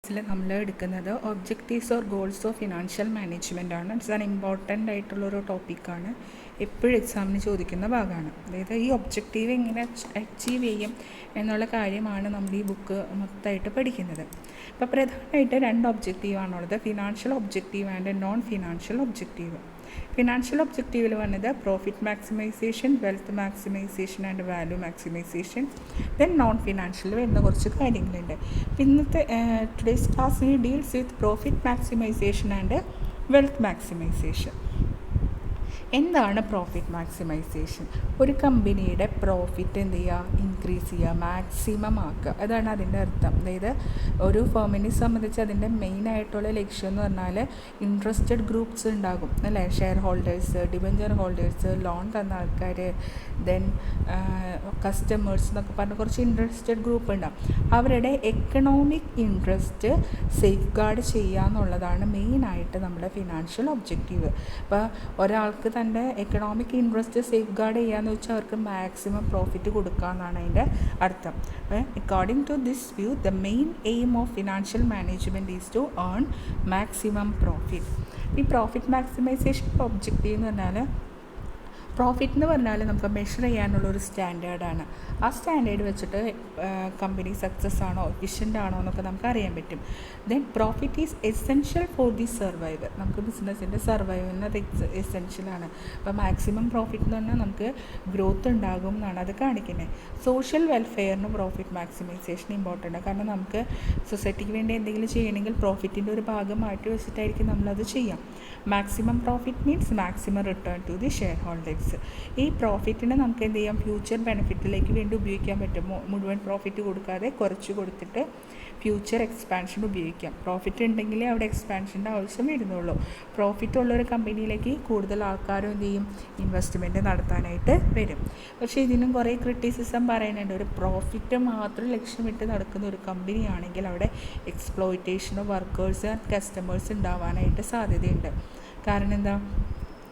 ഇതിൽ നമ്മൾ എടുക്കുന്നത് objectives or goals of financial management ആണ്. ഇറ്റ്സ് ആൻ ഇമ്പോർട്ടൻ്റ് ആയിട്ടുള്ളൊരു ടോപ്പിക്കാണ്, എപ്പോഴും എക്സാമിന് ചോദിക്കുന്ന ഭാഗമാണ്. അതായത് ഈ ഒബ്ജക്റ്റീവ് എങ്ങനെ അച്ചീവ് ചെയ്യും എന്നുള്ള കാര്യമാണ് നമ്മൾ ഈ ബുക്ക് മൊത്തമായിട്ട് പഠിക്കുന്നത്. അപ്പോൾ പ്രധാനമായിട്ട് രണ്ട് ഒബ്ജക്റ്റീവാണുള്ളത്, financial objective and non financial objective. Financial ഒബ്ജക്റ്റീവിൽ വന്നത് profit maximisation, wealth maximisation and value maximisation. Then non financial വരുന്ന കുറച്ച് കാര്യങ്ങളുണ്ട്. ഇന്നത്തെ today's class deals with profit maximisation and wealth maximisation. എന്താണ് പ്രോഫിറ്റ് മാക്സിമൈസേഷൻ? ഒരു കമ്പനിയുടെ പ്രോഫിറ്റ് എന്ത് ചെയ്യുക, ഇൻക്രീസ് ചെയ്യുക, മാക്സിമം ആക്കുക, അതാണ് അതിൻ്റെ അർത്ഥം. അതായത് ഒരു ഫേമിനെ സംബന്ധിച്ച് അതിൻ്റെ മെയിനായിട്ടുള്ള ലക്ഷ്യം എന്ന് പറഞ്ഞാൽ ഇൻട്രസ്റ്റഡ് ഗ്രൂപ്പ്സ് ഉണ്ടാകും അല്ലേ, share holders, debenture holders, loan തന്ന ആൾക്കാർ, ദെൻ കസ്റ്റമേഴ്സ് എന്നൊക്കെ പറഞ്ഞ് കുറച്ച് ഇൻട്രസ്റ്റഡ് ഗ്രൂപ്പ് ഉണ്ടാകും. അവരുടെ എക്കണോമിക് ഇൻട്രസ്റ്റ് സേഫ് ഗാർഡ് ചെയ്യുക എന്നുള്ളതാണ് മെയിനായിട്ട് നമ്മുടെ ഫിനാൻഷ്യൽ ഒബ്ജക്റ്റീവ്. അപ്പോൾ ഒരാൾക്ക് തൻ്റെ എക്കണോമിക് ഇൻട്രസ്റ്റ് സേഫ് ഗാർഡ് ചെയ്യാന്ന് വെച്ചാൽ അവർക്ക് മാക്സിമം പ്രോഫിറ്റ് കൊടുക്കുക എന്നാണ് അതിൻ്റെ അർത്ഥം. According to this view, the main aim of financial management is to earn maximum profit. ഈ പ്രോഫിറ്റ് മാക്സിമൈസേഷൻ ഒബ്ജക്റ്റീവ് എന്ന് പറഞ്ഞാൽ, പ്രോഫിറ്റ് എന്ന് പറഞ്ഞാൽ നമുക്ക് മെഷർ ചെയ്യാനുള്ളൊരു സ്റ്റാൻഡേർഡാണ്. ആ സ്റ്റാൻഡേർഡ് വെച്ചിട്ട് കമ്പനി സക്സസ് ആണോ എഫിഷ്യൻ്റ് ആണോ എന്നൊക്കെ നമുക്ക് അറിയാൻ പറ്റും. Then profit is essential for the survive. നമുക്ക് ബിസിനസ്സിൻ്റെ സർവൈവിന് അത് എസെൻഷ്യലാണ്. അപ്പോൾ മാക്സിമം പ്രോഫിറ്റ് എന്ന് പറഞ്ഞാൽ നമുക്ക് ഗ്രോത്ത് ഉണ്ടാകും എന്നാണ് അത് കാണിക്കുന്നത്. സോഷ്യൽ വെൽഫെയറിന് പ്രോഫിറ്റ് മാക്സിമൈസേഷൻ ഇമ്പോർട്ടൻ്റ്, കാരണം നമുക്ക് സൊസൈറ്റിക്ക് വേണ്ടി എന്തെങ്കിലും ചെയ്യണമെങ്കിൽ പ്രോഫിറ്റിൻ്റെ ഒരു ഭാഗം മാറ്റി വെച്ചിട്ടായിരിക്കും നമ്മളത് ചെയ്യാം. Maximum profit means maximum return to the shareholders. ഈ പ്രോഫിറ്റിനെ നമുക്ക് എന്ത് ചെയ്യാം, ഫ്യൂച്ചർ ബെനിഫിറ്റിലേക്ക് വേണ്ടി ഉപയോഗിക്കാൻ പറ്റും. മുഴുവൻ പ്രോഫിറ്റ് കൊടുക്കാതെ കുറച്ച് കൊടുത്തിട്ട് ഫ്യൂച്ചർ എക്സ്പാൻഷൻ ഉപയോഗിക്കാം. പ്രോഫിറ്റ് ഉണ്ടെങ്കിലേ അവിടെ എക്സ്പാൻഷൻ്റെ ആവശ്യം വരുന്നുള്ളൂ. പ്രോഫിറ്റ് ഉള്ളൊരു കമ്പനിയിലേക്ക് കൂടുതൽ ആൾക്കാരും എന്ത് ചെയ്യും, ഇൻവെസ്റ്റ്മെൻറ്റ് നടത്താനായിട്ട് വരും. പക്ഷേ ഇതിനും കുറേ ക്രിറ്റിസിസം പറയുന്നുണ്ട്. ഒരു പ്രോഫിറ്റ് മാത്രം ലക്ഷ്യമിട്ട് നടക്കുന്ന ഒരു കമ്പനിയാണെങ്കിൽ അവിടെ എക്സ്പ്ലോയിറ്റേഷനോ വർക്കേഴ്സ് ആൻഡ് കസ്റ്റമേഴ്സ് ഉണ്ടാവാനായിട്ട് സാധ്യതയുണ്ട്. കാരണം എന്താ,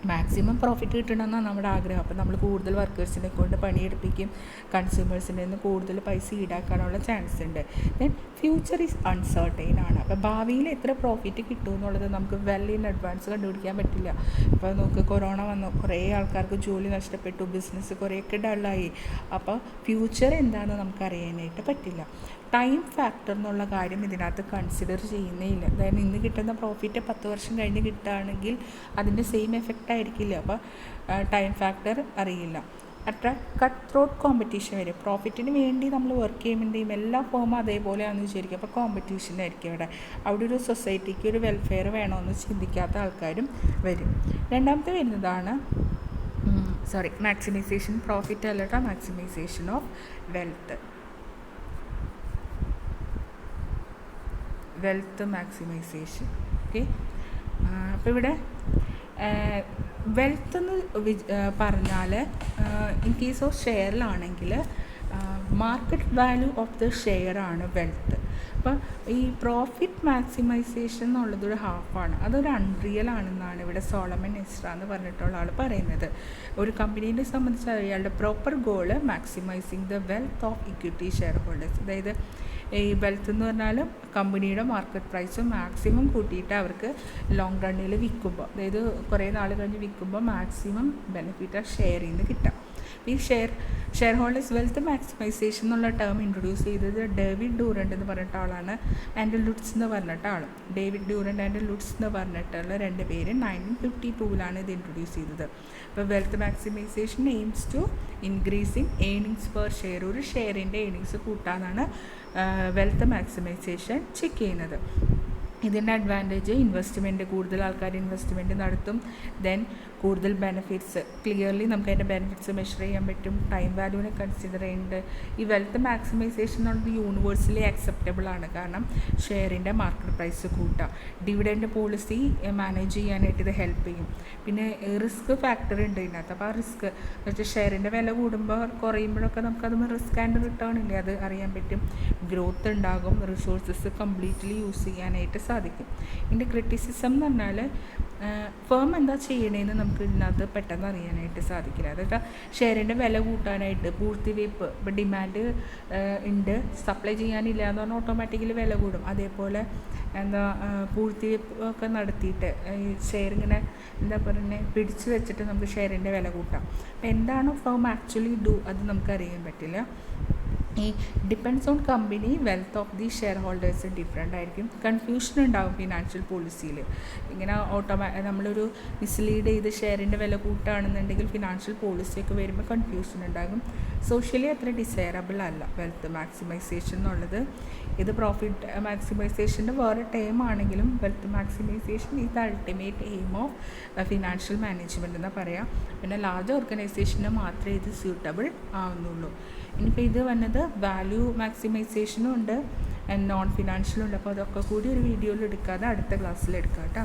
മാക്സിമം പ്രോഫിറ്റ് കിട്ടണമെന്നാണ് നമ്മുടെ ആഗ്രഹം. അപ്പോൾ നമ്മൾ കൂടുതൽ വർക്കേഴ്സിനെ കൊണ്ട് പണിയെടുപ്പിക്കും, കൺസ്യൂമേഴ്സിൻ്റെ നിന്ന് കൂടുതൽ പൈസ ഈടാക്കാനുള്ള ചാൻസ് ഉണ്ട്. ദെൻ ഫ്യൂച്ചർ ഈസ് അൺസർട്ടൈൻ ആണ്. അപ്പോൾ ഭാവിയിൽ എത്ര പ്രോഫിറ്റ് കിട്ടും എന്നുള്ളത് നമുക്ക് വെൽ ഇൻ അഡ്വാൻസ് കണ്ടുപിടിക്കാൻ പറ്റില്ല. ഇപ്പോൾ നമുക്ക് കൊറോണ വന്നു, കുറേ ആൾക്കാർക്ക് ജോലി നഷ്ടപ്പെട്ടു, ബിസിനസ് കുറേയൊക്കെ ഡള്ളായി. അപ്പോൾ ഫ്യൂച്ചർ എന്താണെന്ന് നമുക്ക് അറിയാനായിട്ട് പറ്റില്ല. ടൈം ഫാക്ടർ എന്നുള്ള കാര്യം ഇതിനകത്ത് കൺസിഡർ ചെയ്യുന്നേ ഇല്ല. അതായത് ഇന്ന് കിട്ടുന്ന പ്രോഫിറ്റ് 10 വർഷം കഴിഞ്ഞ് കിട്ടുകയാണെങ്കിൽ അതിൻ്റെ സെയിം എഫക്റ്റ് ആയിരിക്കില്ല. അപ്പോൾ ടൈം ഫാക്ടർ അറിയില്ല. കട്ട് ത്രോട്ട് കോമ്പറ്റീഷൻ വരും. പ്രോഫിറ്റിന് വേണ്ടി നമ്മൾ വർക്ക് ചെയ്യുമ്പോഴേയും എല്ലാ ഫോമും അതേപോലെയാണെന്ന് വിചാരിക്കും. അപ്പോൾ കോമ്പറ്റീഷനായിരിക്കും അവിടെ ഒരു സൊസൈറ്റിക്ക് ഒരു വെൽഫെയർ വേണമെന്ന് ചിന്തിക്കാത്ത ആൾക്കാരും വരും. രണ്ടാമത്തെ വരുന്നതാണ് മാക്സിമൈസേഷൻ പ്രോഫിറ്റ് അല്ല, maximisation of wealth maximisation. Okay, അപ്പോൾ ഇവിടെ വെൽത്ത് എന്ന് പറഞ്ഞാൽ ഇൻ കേസ് ഓഫ് ഷെയറിലാണെങ്കിൽ market value of the share ആണ് വെൽത്ത്. അപ്പോൾ ഈ പ്രോഫിറ്റ് മാക്സിമൈസേഷൻ എന്നുള്ളതൊരു ഹാഫാണ്, അതൊരു അൺറിയൽ ആണെന്നാണ് ഇവിടെ സോളമൻ എസ്ര എന്ന് പറഞ്ഞിട്ടുള്ള ആൾ പറയുന്നത്. ഒരു കമ്പനീനെ സംബന്ധിച്ച് അയാളുടെ proper goal maximising the wealth of equity share holders. അതായത് ഈ വെൽത്ത് എന്ന് പറഞ്ഞാൽ കമ്പനിയുടെ മാർക്കറ്റ് പ്രൈസ് മാക്സിമം കൂട്ടിയിട്ട് അവർക്ക് ലോങ് റണ്ണിൽ വിൽക്കുമ്പോൾ, അതായത് കുറേ നാൾ കഴിഞ്ഞ് വിൽക്കുമ്പോൾ മാക്സിമം ബെനിഫിറ്റ് ആ ഷെയറിൽ നിന്ന് കിട്ടാം. ഈ ഷെയർ ഹോൾഡേഴ്സ് വെൽത്ത് മാക്സിമൈസേഷൻ എന്നുള്ള ടേം ഇൻട്രൊഡ്യൂസ് ചെയ്തത് ഡേവിഡ് ഡ്യൂറൻഡ് എന്ന് പറഞ്ഞിട്ട് ആളാണ്, ആൻഡ് ലുട്സ് എന്ന് പറഞ്ഞിട്ട് ആളും. ഡേവിഡ് ഡ്യൂറൻഡ് ആൻഡ് ലുട്സ് എന്ന് പറഞ്ഞിട്ടുള്ള 2 പേര് 1952 ഇത് ഇൻട്രൊഡ്യൂസ് ചെയ്തത്. അപ്പോൾ wealth maximisation aims to increasing earnings per share. ഒരു ഷെയറിൻ്റെ ഏണിങ്സ് കൂട്ടാനാണ് വെൽത്ത് മാക്സിമൈസേഷൻ ചെക്ക് ചെയ്യുന്നത്. ഇതിൻ്റെ അഡ്വാൻറ്റേജ് ഇൻവെസ്റ്റ്മെൻറ്റ്, കൂടുതൽ ആൾക്കാർ ഇൻവെസ്റ്റ്മെൻറ്റ് നടത്തും. ദെൻ കൂടുതൽ ബെനിഫിറ്റ്സ്, ക്ലിയർലി നമുക്ക് അതിൻ്റെ ബെനിഫിറ്റ്സ് മെഷർ ചെയ്യാൻ പറ്റും. ടൈം വാല്യൂവിനെ കൺസിഡർ ചെയ്യുന്നുണ്ട്. ഈ വെൽത്ത് മാക്സിമൈസേഷൻ എന്നുള്ളത് യൂണിവേഴ്സലി അക്സെപ്റ്റബിൾ ആണ്, കാരണം ഷെയറിൻ്റെ മാർക്കറ്റ് പ്രൈസ് കൂട്ടാം. ഡിവിഡൻഡ് പോളിസി മാനേജ് ചെയ്യാനായിട്ട് ഇത് ഹെൽപ്പ് ചെയ്യും. പിന്നെ റിസ്ക് ഫാക്ടർ ഉണ്ട് ഇതിനകത്ത്. അപ്പോൾ ആ റിസ്ക് വെച്ചാൽ ഷെയറിൻ്റെ വില കൂടുമ്പോൾ കുറയുമ്പോഴൊക്കെ നമുക്കതൊന്ന് റിസ്ക് ആൻഡ് റിട്ടേൺ ഇല്ലേ, അത് അറിയാൻ പറ്റും. ഗ്രോത്ത് ഉണ്ടാകും, റിസോഴ്സസ് കംപ്ലീറ്റ്ലി യൂസ് ചെയ്യാനായിട്ട് സാധിക്കും. ഇതിൻ്റെ ക്രിറ്റിസിസം എന്ന് പറഞ്ഞാൽ ഫേം എന്താ ചെയ്യണേന്ന് നമുക്ക് നമുക്ക് ഇതിനകത്ത് പെട്ടെന്ന് അറിയാനായിട്ട് സാധിക്കില്ല. അതൊക്കെ ഷെയറിൻ്റെ വില കൂട്ടാനായിട്ട് പൂഴ്ത്തിവയ്പ്പ്, ഇപ്പോൾ ഡിമാൻഡ് ഉണ്ട്, സപ്ലൈ ചെയ്യാനില്ല എന്ന് പറഞ്ഞാൽ ഓട്ടോമാറ്റിക്കലി വില കൂടും. അതേപോലെ പൂഴ്ത്തിവയ്പ്പ് ഒക്കെ നടത്തിയിട്ട് ഈ ഷെയർ ഇങ്ങനെ പിടിച്ചു വെച്ചിട്ട് നമുക്ക് ഷെയറിൻ്റെ വില കൂട്ടാം. അപ്പോൾ എന്താണ് ഫേം ആക്ച്വലി ഡു അത് നമുക്കറിയാൻ പറ്റില്ല. ഈ depends on company wealth of the share holders different ആയിരിക്കും. കൺഫ്യൂഷൻ ഉണ്ടാകും ഫിനാൻഷ്യൽ പോളിസിയിൽ. ഇങ്ങനെ നമ്മളൊരു മിസ്ലീഡ് ചെയ്ത് ഷെയറിൻ്റെ വില കൂട്ടുകയാണെന്നുണ്ടെങ്കിൽ ഫിനാൻഷ്യൽ പോളിസിയൊക്കെ വരുമ്പോൾ കൺഫ്യൂഷൻ ഉണ്ടാകും. സോഷ്യലി അത്ര ഡിസൈറബിൾ അല്ല വെൽത്ത് മാക്സിമൈസേഷൻ എന്നുള്ളത്. ഇത് പ്രോഫിറ്റ് മാക്സിമൈസേഷൻ്റെ വേറെ ടേം ആണെങ്കിലും wealth maximisation is the ultimate aim of financial management എന്ന് പറയാം. പിന്നെ ലാർജ് ഓർഗനൈസേഷന് മാത്രമേ ഇത് സ്യൂട്ടബിൾ ആവുന്നുള്ളൂ. ഇനിയിപ്പോൾ ഇത് വന്നത് വാല്യൂ മാക്സിമൈസേഷനും ഉണ്ട്, നോൺ ഫിനാൻഷ്യലും ഉണ്ട്. അപ്പോൾ അതൊക്കെ കൂടി ഒരു വീഡിയോയിൽ എടുക്കാതെ അടുത്ത ക്ലാസ്സിൽ എടുക്കാം കേട്ടോ.